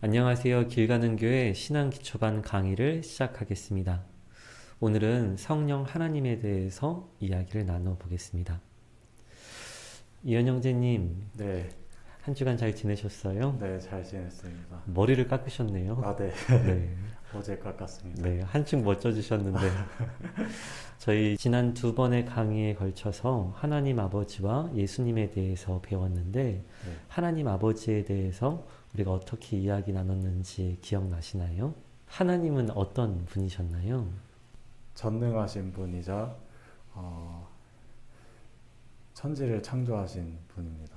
안녕하세요. 길 가는 교회 신앙 기초반 강의를 시작하겠습니다. 오늘은 성령 하나님에 대해서 이야기를 나눠 보겠습니다. 이현 형제님, 네, 한 주간 잘 지내셨어요? 네, 잘 지냈습니다. 머리를 깎으셨네요. 아, 네, 네. 어제 깎았습니다. 네, 한층 멋져지셨는데 저희 지난 두 번의 강의에 걸쳐서 하나님 아버지와 예수님에 대해서 배웠는데 네, 하나님 아버지에 대해서 우리가 어떻게 이야기 나눴는지 기억나시나요? 하나님은 어떤 분이셨나요? 전능하신 분이자 천지를 창조하신 분입니다.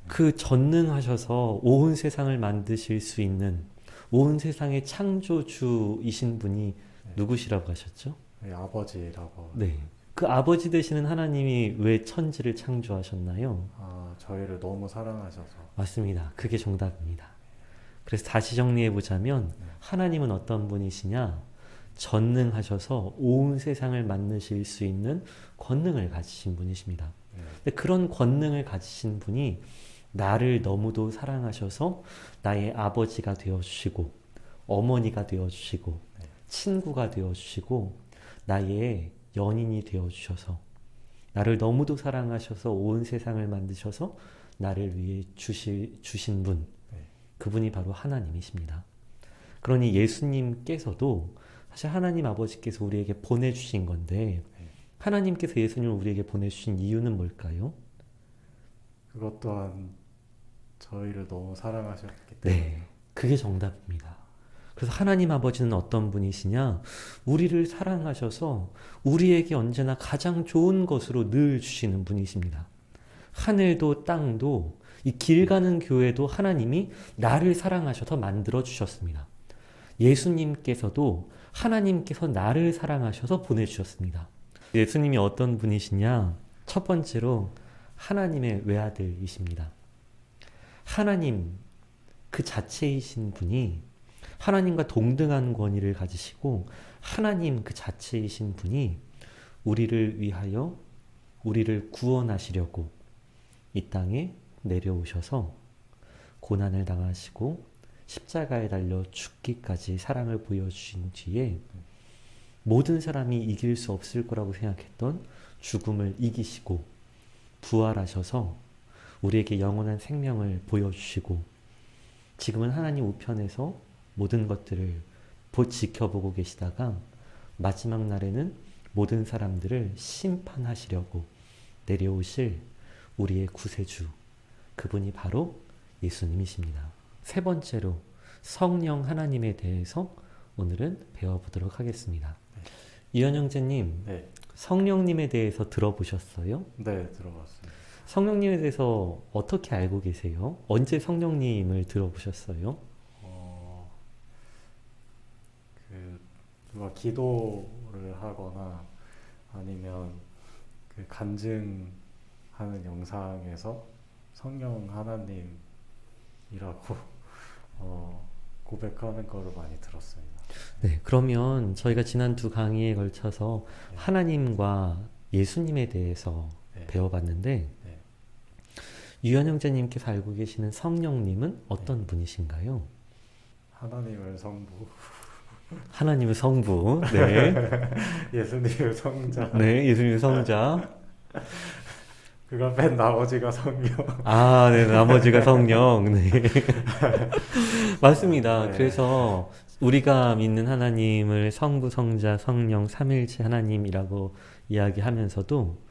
그 전능하셔서 온 세상을 만드실 수 있는 온 세상의 창조주이신 분이 네, 누구시라고 하셨죠? 네, 아버지라고. 네. 그 아버지 되시는 하나님이 왜 천지를 창조하셨나요? 저희를 너무 사랑하셔서. 맞습니다. 그게 정답입니다. 그래서 다시 정리해 보자면 네, 하나님은 어떤 분이시냐? 전능하셔서 온 세상을 만드실 수 있는 권능을 가지신 분이십니다. 네, 근데 그런 권능을 가지신 분이 나를 너무도 사랑하셔서 나의 아버지가 되어주시고 어머니가 되어주시고 네, 친구가 되어주시고 나의 연인이 되어주셔서 나를 너무도 사랑하셔서 온 세상을 만드셔서 나를 위해 주신 분, 네, 그분이 바로 하나님이십니다. 그러니 예수님께서도 사실 하나님 아버지께서 우리에게 보내주신 건데 네. 하나님께서 예수님을 우리에게 보내주신 이유는 뭘까요? 그것 또한 저희를 너무 사랑하셨기 때문에. 네, 그게 정답입니다. 그래서 하나님 아버지는 어떤 분이시냐? 우리를 사랑하셔서 우리에게 언제나 가장 좋은 것으로 늘 주시는 분이십니다. 하늘도 땅도 이 길 가는 교회도 하나님이 나를 사랑하셔서 만들어 주셨습니다. 예수님께서도 하나님께서 나를 사랑하셔서 보내주셨습니다. 예수님이 어떤 분이시냐? 첫 번째로 하나님의 외아들이십니다. 하나님 그 자체이신 분이 하나님과 동등한 권위를 가지시고 하나님 그 자체이신 분이 우리를 위하여 우리를 구원하시려고 이 땅에 내려오셔서 고난을 당하시고 십자가에 달려 죽기까지 사랑을 보여주신 뒤에 모든 사람이 이길 수 없을 거라고 생각했던 죽음을 이기시고 부활하셔서 우리에게 영원한 생명을 보여주시고 지금은 하나님 우편에서 모든 것들을 지켜보고 계시다가 마지막 날에는 모든 사람들을 심판하시려고 내려오실 우리의 구세주, 그분이 바로 예수님이십니다. 세 번째로 성령 하나님에 대해서 오늘은 배워보도록 하겠습니다. 이현 형제님, 네, 성령님에 대해서 들어보셨어요? 네, 들어봤습니다. 성령님에 대해서 어떻게 알고 계세요? 언제 성령님을 들어보셨어요? 어, 누가 기도를 하거나 아니면 그 간증하는 영상에서 성령 하나님이라고 고백하는 거를 많이 들었습니다. 네, 그러면 저희가 지난 두 강의에 걸쳐서 네, 하나님과 예수님에 대해서 네, 배워봤는데 네. 유현 형제님께서 알고 계시는 성령님은 어떤 분이신가요? 하나님을 성부, 하나님의 성부, 네, 예수님을 성자, 네, 예수님의 성자, 그걸 뺀 나머지가 성령. 아, 네, 나머지가 성령, 네, 맞습니다. 네, 그래서 우리가 믿는 하나님을 성부, 성자, 성령, 삼일체 하나님이라고 이야기하면서도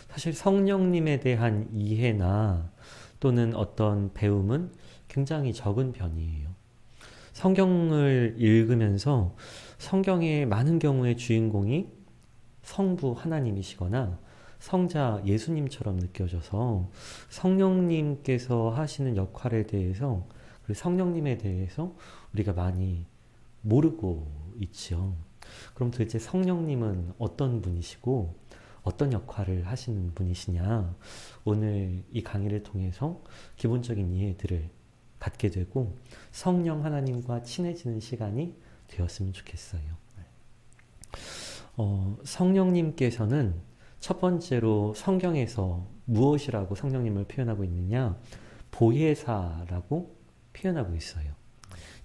사실 성령님에 대한 이해나 또는 어떤 배움은 굉장히 적은 편이에요. 성경을 읽으면서 성경의 많은 경우의 주인공이 성부 하나님이시거나 성자 예수님처럼 느껴져서 성령님께서 하시는 역할에 대해서 그리고 성령님에 대해서 우리가 많이 모르고 있죠. 그럼 도대체 성령님은 어떤 분이시고 어떤 역할을 하시는 분이시냐? 오늘 이 강의를 통해서 기본적인 이해들을 갖게 되고 성령 하나님과 친해지는 시간이 되었으면 좋겠어요. 성령님께서는 첫 번째로 성경에서 무엇이라고 성령님을 표현하고 있느냐? 보혜사라고 표현하고 있어요.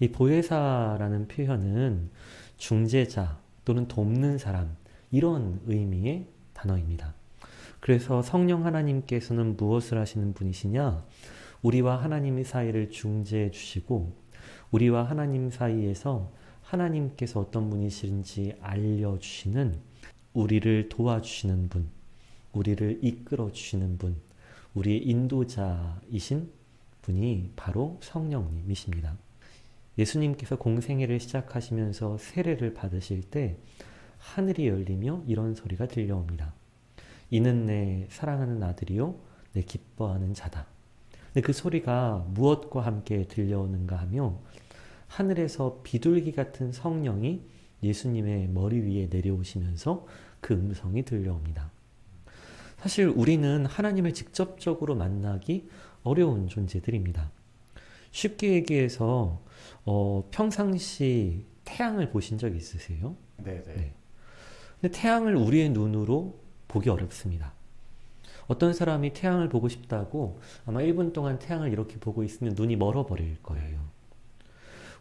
이 보혜사라는 표현은 중재자 또는 돕는 사람, 이런 의미의 단어입니다. 그래서 성령 하나님께서는 무엇을 하시는 분이시냐? 우리와 하나님의 사이를 중재해 주시고 우리와 하나님 사이에서 하나님께서 어떤 분이신지 알려주시는, 우리를 도와주시는 분, 우리를 이끌어 주시는 분, 우리의 인도자이신 분이 바로 성령님이십니다. 예수님께서 공생애를 시작하시면서 세례를 받으실 때 하늘이 열리며 이런 소리가 들려옵니다. 이는 내 사랑하는 아들이요 내 기뻐하는 자다. 근데 그 소리가 무엇과 함께 들려오는가 하며 하늘에서 비둘기 같은 성령이 예수님의 머리 위에 내려오시면서 그 음성이 들려옵니다. 사실 우리는 하나님을 직접적으로 만나기 어려운 존재들입니다. 쉽게 얘기해서 평상시 태양을 보신 적 있으세요? 네네. 네. 근데 태양을 우리의 눈으로 보기 어렵습니다. 어떤 사람이 태양을 보고 싶다고 아마 1분 동안 태양을 이렇게 보고 있으면 눈이 멀어버릴 거예요.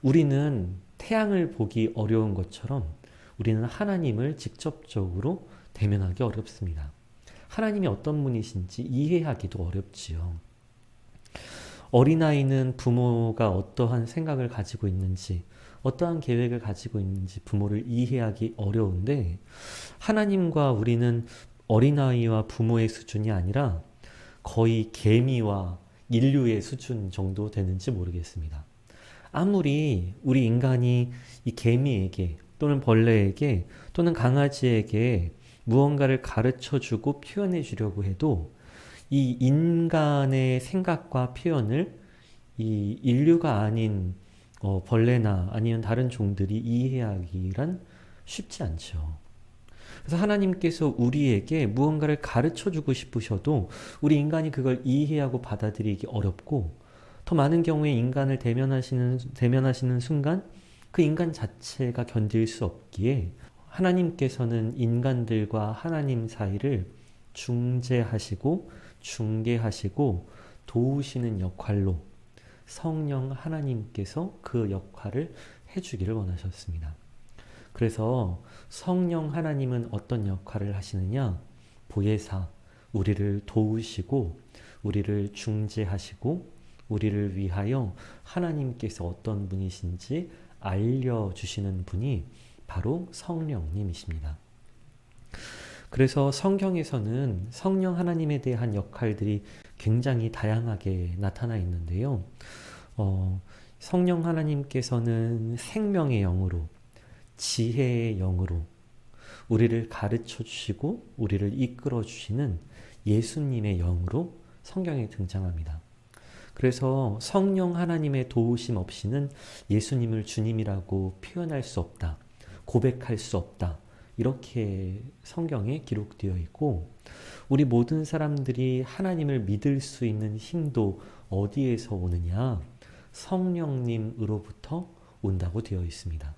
우리는 태양을 보기 어려운 것처럼 우리는 하나님을 직접적으로 대면하기 어렵습니다. 하나님이 어떤 분이신지 이해하기도 어렵지요. 어린아이는 부모가 어떠한 생각을 가지고 있는지, 어떠한 계획을 가지고 있는지 부모를 이해하기 어려운데, 하나님과 우리는 어린아이와 부모의 수준이 아니라 거의 개미와 인류의 수준 정도 되는지 모르겠습니다. 아무리 우리 인간이 이 개미에게 또는 벌레에게 또는 강아지에게 무언가를 가르쳐 주고 표현해 주려고 해도 이 인간의 생각과 표현을 이 인류가 아닌 벌레나 아니면 다른 종들이 이해하기란 쉽지 않죠. 그래서 하나님께서 우리에게 무언가를 가르쳐 주고 싶으셔도 우리 인간이 그걸 이해하고 받아들이기 어렵고, 더 많은 경우에 인간을 대면하시는 순간 그 인간 자체가 견딜 수 없기에 하나님께서는 인간들과 하나님 사이를 중재하시고 중개하시고 도우시는 역할로 성령 하나님께서 그 역할을 해주기를 원하셨습니다. 그래서 성령 하나님은 어떤 역할을 하시느냐? 보혜사, 우리를 도우시고 우리를 중재하시고 우리를 위하여 하나님께서 어떤 분이신지 알려주시는 분이 바로 성령님이십니다. 그래서 성경에서는 성령 하나님에 대한 역할들이 굉장히 다양하게 나타나 있는데요. 성령 하나님께서는 생명의 영으로, 지혜의 영으로 우리를 가르쳐 주시고 우리를 이끌어 주시는 예수님의 영으로 성경에 등장합니다. 그래서 성령 하나님의 도우심 없이는 예수님을 주님이라고 표현할 수 없다, 고백할 수 없다, 이렇게 성경에 기록되어 있고, 우리 모든 사람들이 하나님을 믿을 수 있는 힘도 어디에서 오느냐? 성령님으로부터 온다고 되어 있습니다.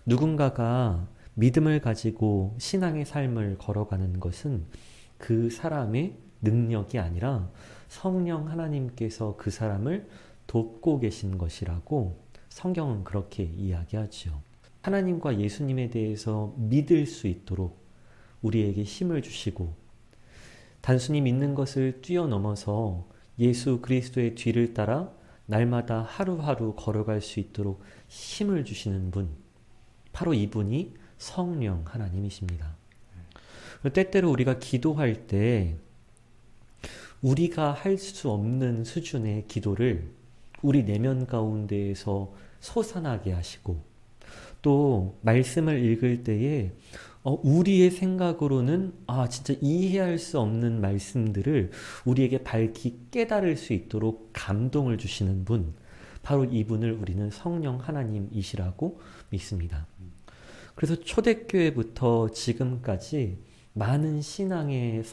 누군가가 믿음을 가지고 신앙의 삶을 걸어가는 것은 그 사람의 능력이 아니라 성령 하나님께서 그 사람을 돕고 계신 것이라고 성경은 그렇게 이야기하죠. 하나님과 예수님에 대해서 믿을 수 있도록 우리에게 힘을 주시고, 단순히 믿는 것을 뛰어넘어서 예수 그리스도의 뒤를 따라 날마다 하루하루 걸어갈 수 있도록 힘을 주시는 분, 바로 이분이 성령 하나님이십니다. 때때로 우리가 기도할 때 우리가 할 수 없는 수준의 기도를 우리 내면 가운데에서 솟아나게 하시고, 또 말씀을 읽을 때에 우리의 생각으로는 진짜 이해할 수 없는 말씀들을 우리에게 밝히 깨달을 수 있도록 감동을 주시는 분, 바로 이분을 우리는 성령 하나님이시라고 믿습니다. 그래서 초대교회부터 지금까지 많은 신앙의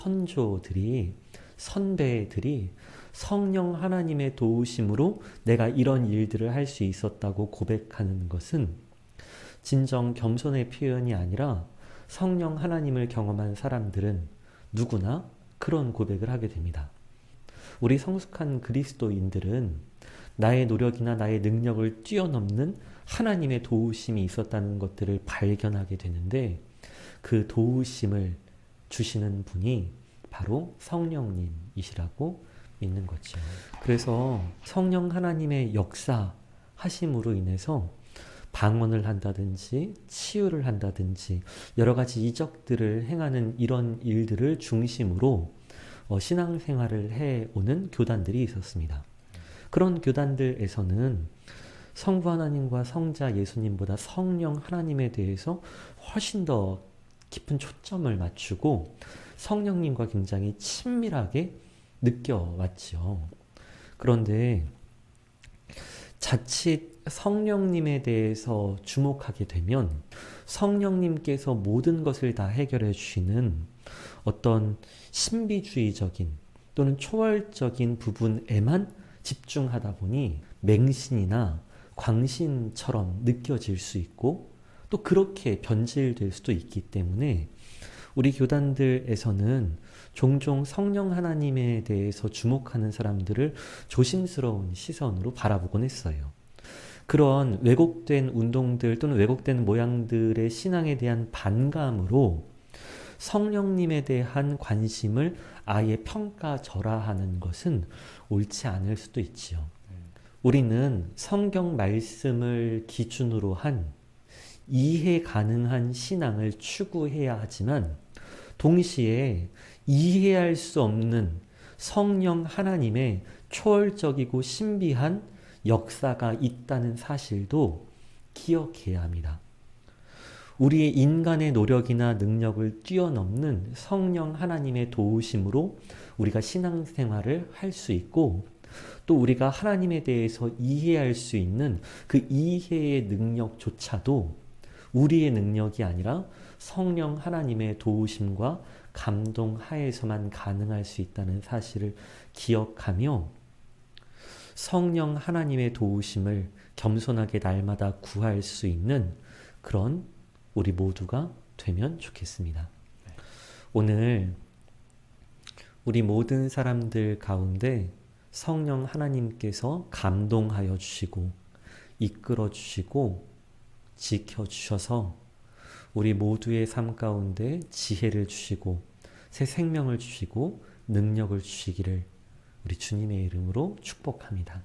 선배들이 성령 하나님의 도우심으로 내가 이런 일들을 할 수 있었다고 고백하는 것은 진정 겸손의 표현이 아니라 성령 하나님을 경험한 사람들은 누구나 그런 고백을 하게 됩니다. 우리 성숙한 그리스도인들은 나의 노력이나 나의 능력을 뛰어넘는 하나님의 도우심이 있었다는 것들을 발견하게 되는데 그 도우심을 주시는 분이 바로 성령님이시라고 믿는 거죠. 그래서 성령 하나님의 역사하심으로 인해서 방언을 한다든지 치유를 한다든지 여러 가지 이적들을 행하는 이런 일들을 중심으로 신앙생활을 해오는 교단들이 있었습니다. 그런 교단들에서는 성부 하나님과 성자 예수님보다 성령 하나님에 대해서 훨씬 더 깊은 초점을 맞추고 성령님과 굉장히 친밀하게 느껴왔죠. 그런데 자칫 성령님에 대해서 주목하게 되면 성령님께서 모든 것을 다 해결해 주시는 어떤 신비주의적인 또는 초월적인 부분에만 집중하다 보니 맹신이나 광신처럼 느껴질 수 있고 또 그렇게 변질될 수도 있기 때문에 우리 교단들에서는 종종 성령 하나님에 대해서 주목하는 사람들을 조심스러운 시선으로 바라보곤 했어요. 그런 왜곡된 운동들 또는 왜곡된 모양들의 신앙에 대한 반감으로 성령님에 대한 관심을 아예 평가절하하는 것은 옳지 않을 수도 있지요. 우리는 성경 말씀을 기준으로 한 이해 가능한 신앙을 추구해야 하지만 동시에 이해할 수 없는 성령 하나님의 초월적이고 신비한 역사가 있다는 사실도 기억해야 합니다. 우리의 인간의 노력이나 능력을 뛰어넘는 성령 하나님의 도우심으로 우리가 신앙생활을 할 수 있고 또 우리가 하나님에 대해서 이해할 수 있는 그 이해의 능력조차도 우리의 능력이 아니라 성령 하나님의 도우심과 감동 하에서만 가능할 수 있다는 사실을 기억하며 성령 하나님의 도우심을 겸손하게 날마다 구할 수 있는 그런 우리 모두가 되면 좋겠습니다. 오늘 우리 모든 사람들 가운데 성령 하나님께서 감동하여 주시고 이끌어 주시고 지켜 주셔서 우리 모두의 삶 가운데 지혜를 주시고 새 생명을 주시고 능력을 주시기를 우리 주님의 이름으로 축복합니다.